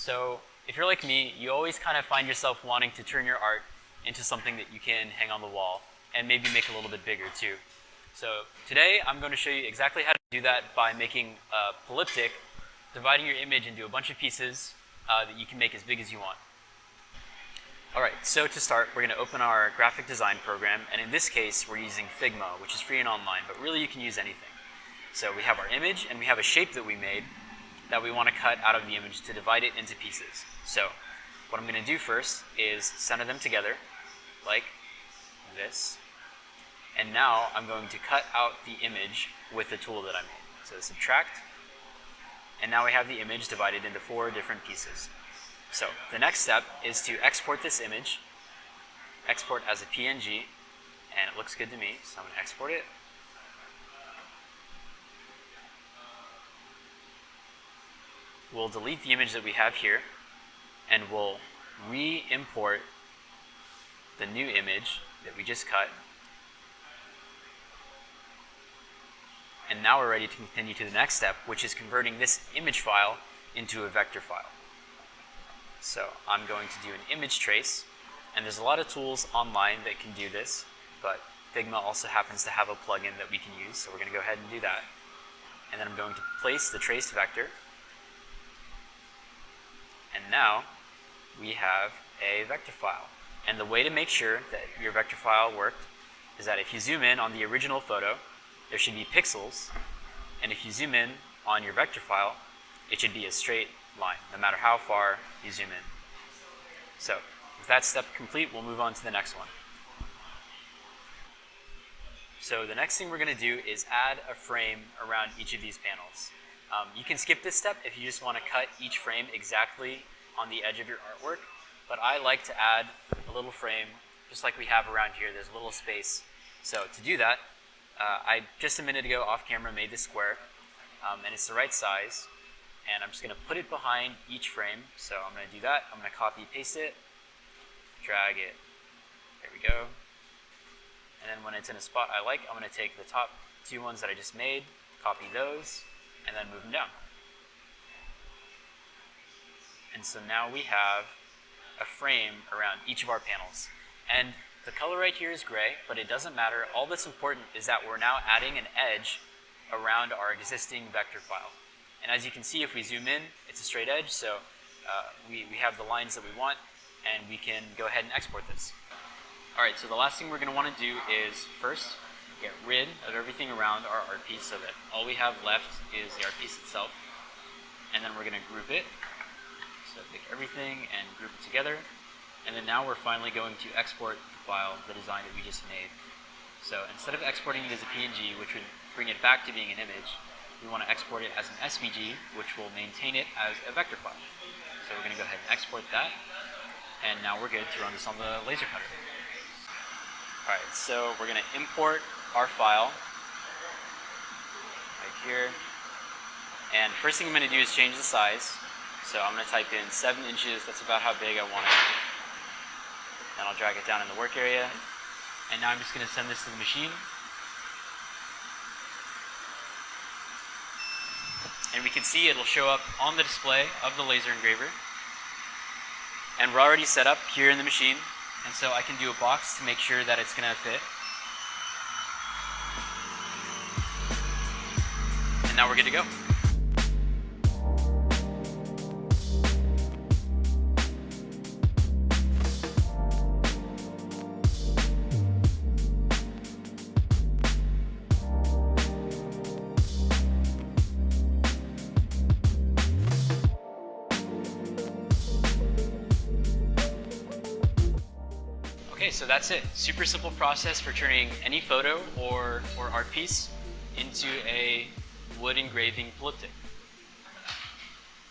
So if you're like me, you always kind of find yourself wanting to turn your art into something that you can hang on the wall and maybe make a little bit bigger too. So today I'm going to show you exactly how to do that by making a polyptych, dividing your image into a bunch of pieces that you can make as big as you want. Alright, so to start, we're going to open our graphic design program, and in this case we're using Figma, which is free and online, but really you can use anything. So we have our image, and we have a shape that we made that we want to cut out of the image to divide it into pieces. So what I'm going to do first is center them together, like this. And now I'm going to cut out the image with the tool that I made. So subtract, and now we have the image divided into 4 different pieces. So the next step is to export this image, export as a PNG, and it looks good to me, so I'm going to export it. We'll delete the image that we have here, and we'll re-import the new image that we just cut. And now we're ready to continue to the next step, which is converting this image file into a vector file. So I'm going to do an image trace, and there's a lot of tools online that can do this, but Figma also happens to have a plugin that we can use, so we're going to go ahead and do that. And then I'm going to place the traced vector, and now we have a vector file. And the way to make sure that your vector file worked is that if you zoom in on the original photo, there should be pixels, and if you zoom in on your vector file, it should be a straight line, no matter how far you zoom in. So, with that step complete, we'll move on to the next one. So the next thing we're going to do is add a frame around each of these panels. You can skip this step if you just want to cut each frame exactly on the edge of your artwork, but I like to add a little frame, just like we have around here. There's a little space. So to do that, I just a minute ago off camera made this square, and it's the right size. And I'm just going to put it behind each frame. So I'm going to do that. I'm going to copy paste it, drag it. There we go. And then when it's in a spot I like, I'm going to take the top 2 ones that I just made, copy those, and then move them down. And so now we have a frame around each of our panels. And the color right here is gray, but it doesn't matter. All that's important is that we're now adding an edge around our existing vector file. And as you can see, if we zoom in, it's a straight edge, so we have the lines that we want, and we can go ahead and export this. Alright, so the last thing we're going to want to do is first get rid of everything around our art piece so that all we have left is the art piece itself. And then we're going to group it. So pick everything and group it together. And then now we're finally going to export the file, the design that we just made. So instead of exporting it as a PNG, which would bring it back to being an image, we want to export it as an SVG, which will maintain it as a vector file. So we're going to go ahead and export that, and now we're good to run this on the laser cutter. Alright, so we're going to import our file right here, and first thing I'm going to do is change the size. So I'm going to type in 7 inches, that's about how big I want it. Then I'll drag it down in the work area, and now I'm just going to send this to the machine. And we can see it'll show up on the display of the laser engraver. And we're already set up here in the machine, and so I can do a box to make sure that it's going to fit. And now we're good to go. Okay, so that's it. Super simple process for turning any photo or art piece into a wood engraving polyptych.